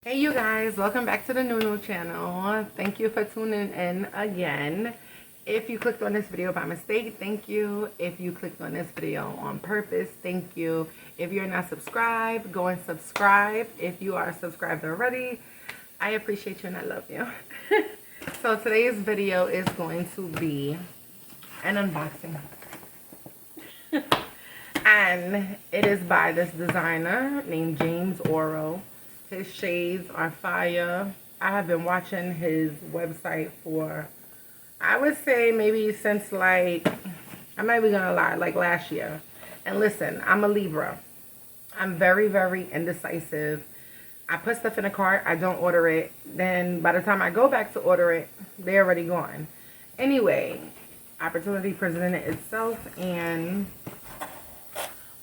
Hey you guys, welcome back to the Nunu channel. Thank you for tuning in again. If you clicked on this video by mistake, thank you. If you clicked on this video on purpose, thank you. If you're not subscribed, go and subscribe. If you are subscribed already, I appreciate you and I love you. So today's video is going to be an unboxing. And it is by this designer named James ORO. His shades are fire. I have been watching his website for, I would say maybe since like, I'm not even gonna lie, like last year. And listen, I'm a Libra. I'm very, very indecisive. I put stuff in a cart, I don't order it. Then by the time I go back to order it, they're already gone. Anyway, opportunity presented itself, and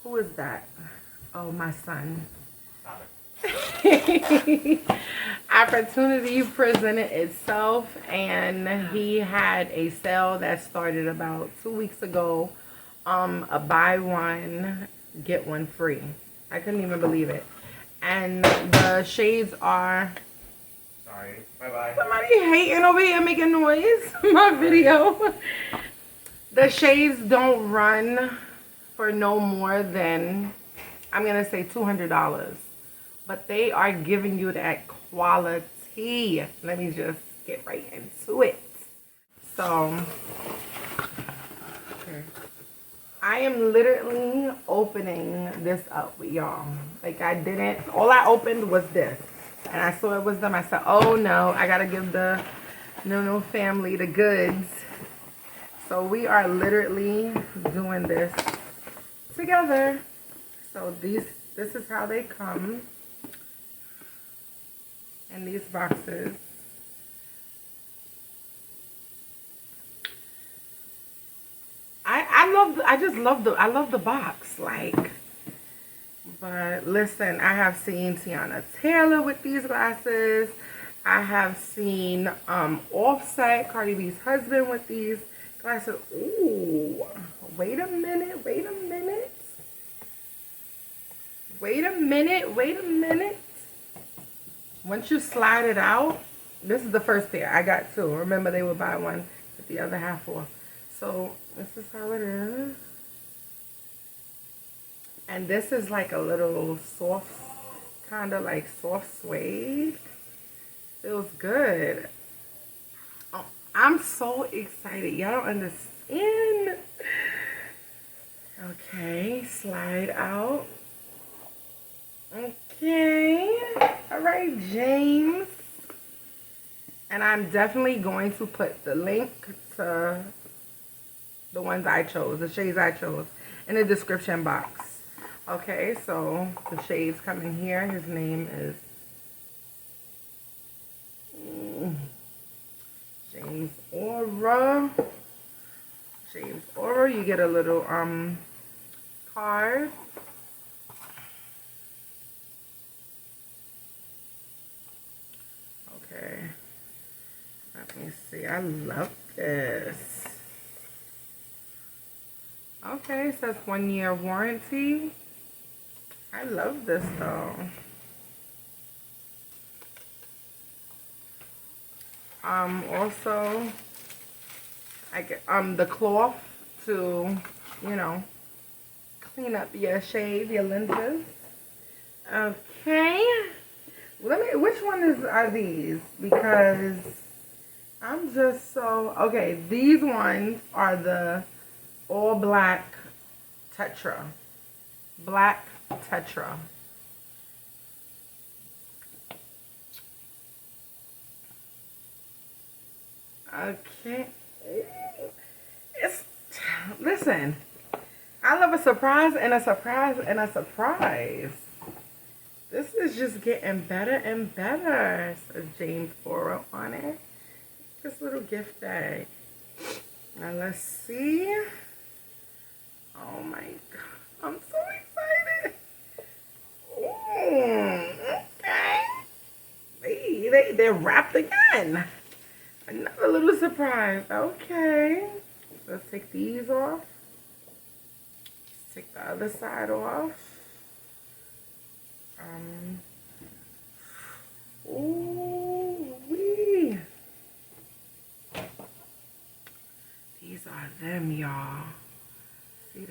who is that? Oh, my son. Opportunity presented itself, and he had a sale that started about 2 weeks ago. A buy one get one free. I couldn't even believe it. And the shades are, sorry, bye-bye. Somebody hating over here making noise. My video. The shades don't run for no more than, I'm gonna say $200. But they are giving you that quality. Let me just get right into it. So, okay. I am literally opening this up with y'all. Like all I opened was this. And I saw it was them. I said, oh no, I gotta give the Nunu family the goods. So we are literally doing this together. So this is how they come in these boxes. I love the box, like. But listen, I have seen Tiana Taylor with these glasses. I have seen Offset, Cardi B's husband, with these glasses. Ooh, wait a minute. Once you slide it out, this is the first pair. I got two. Remember, they would buy one with the other half off. So this is how it is. And this is like a little soft, kind of like soft suede. Feels good. Oh, I'm so excited. Y'all don't understand. Okay, slide out. Okay. All right, James. And I'm definitely going to put the link to the ones I chose, the shades I chose, in the description box. Okay, so the shades come in here. His name is James ORO. James ORO. You get a little card. Okay. Let me see. I love this. Okay, it says 1 year warranty. I love this though. Also, I get the cloth to, you know, clean up your shade, your lenses. Okay. Which one are these? Because I'm just so, okay, these ones are the all black TETRA. Black TETRA. Okay. Listen, I love a surprise and a surprise and a surprise. This is just getting better and better. It says James ORO on it. This little gift bag. Now let's see. Oh my God, I'm so excited. Ooh, okay. They're wrapped again. Another little surprise. Okay. Let's take these off. Let's take the other side off.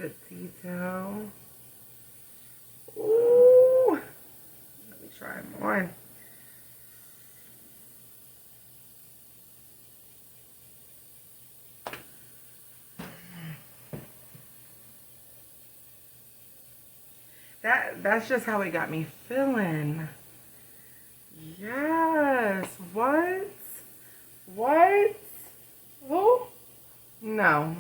the detail. Ooh. Let me try more. That's just how it got me feeling. Yes. What? What? Who? No.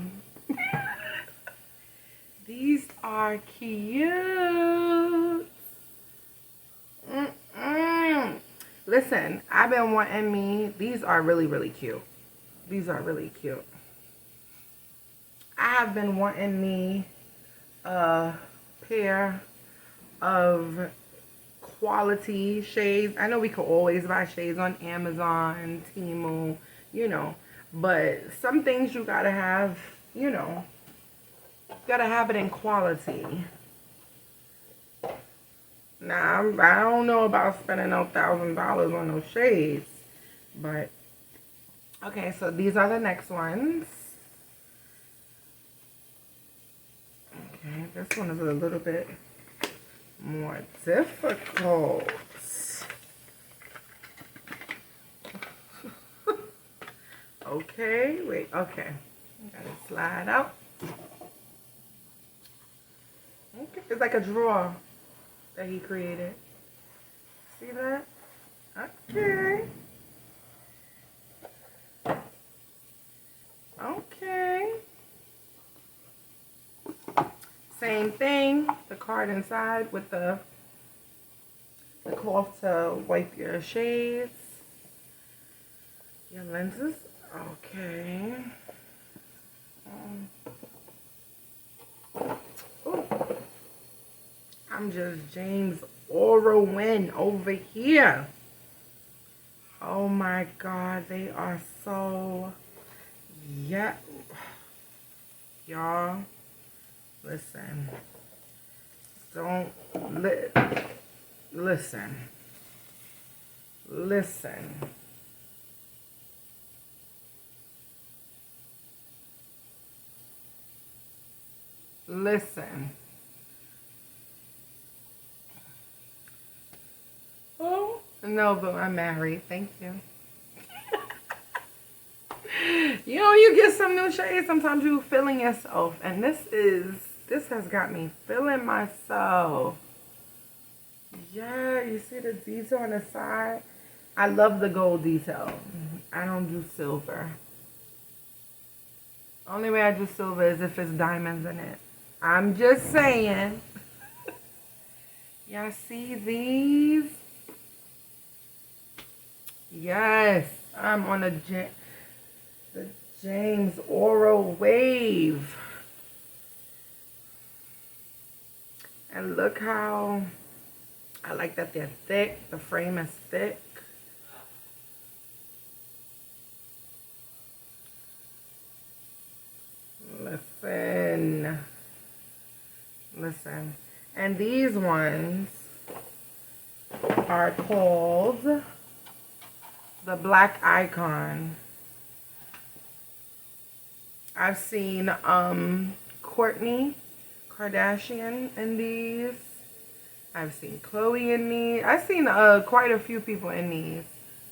These are cute. Listen, I've been wanting me. These are really, really cute. These are really cute. I have been wanting me a pair of quality shades. I know we could always buy shades on Amazon, Temu, you know, but some things you gotta have, you know, gotta have it in quality. Now, I don't know about spending no $1,000 on those shades, but okay, so these are the next ones. Okay, this one is a little bit more difficult. Okay, wait, okay. Gotta slide out. Okay, it's like a drawer that he created. See that? Okay. Okay. Same thing, the card inside with the cloth to wipe your shades, your lenses. Okay. Ooh. I'm just James ORO over here. Oh my God, they are so, yeah. Y'all, listen. Don't, listen. Listen. Listen. Oh, no, but I'm married. Thank you. You know, you get some new shades, sometimes you feeling yourself. And this has got me feeling myself. Yeah, you see the detail on the side? I love the gold detail. I don't do silver. Only way I do silver is if it's diamonds in it. I'm just saying. Y'all see these? Yes, I'm on the James ORO wave. And look how, I like that they're thick. The frame is thick. Listen. Listen. And these ones are called the Black Icon. I've seen Kourtney Kardashian in these. I've seen Chloe in these. I've seen quite a few people in these.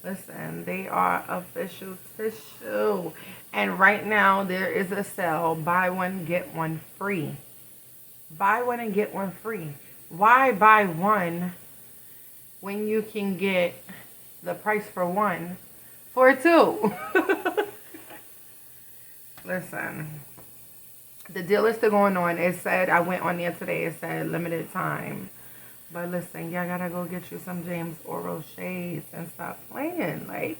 Listen, they are official tissue. And right now there is a sale. Buy one, get one free. Buy one and get one free. Why buy one when you can get the price for one for two? Listen, the deal is still going on. It said, I went on there today, it said limited time. But listen, y'all gotta go get you some James ORO shades and stop playing. Like,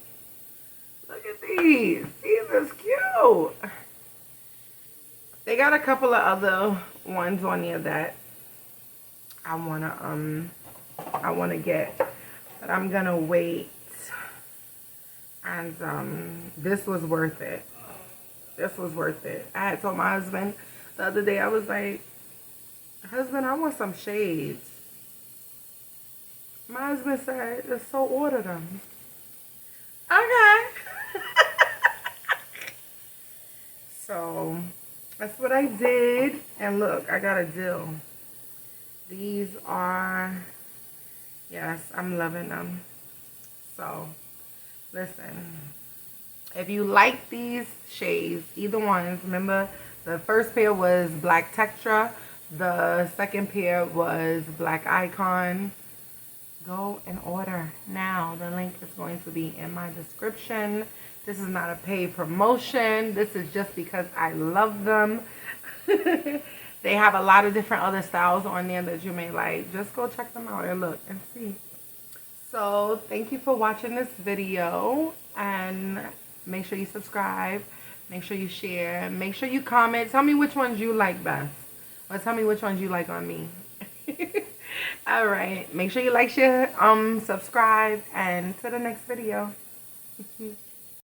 look at these. These is cute. They got a couple of other ones on there that I wanna get, but I'm gonna wait. And this was worth it. This was worth it. I had told my husband the other day, I was like, husband, I want some shades. My husband said, just so order them. Okay. So, that's what I did. And look, I got a deal. These are, yes, I'm loving them. So, listen. If you like these shades, either ones, remember the first pair was black TETRA. The second pair was black icon. Go and order now. The link is going to be in my description. This is not a paid promotion. This is just because I love them. They have a lot of different other styles on there that you may like. Just go check them out and look and see. So thank you for watching this video, and make sure you subscribe, make sure you share, make sure you comment. Tell me which ones you like best, or tell me which ones you like on me. All right, make sure you like, share, subscribe, and to the next video.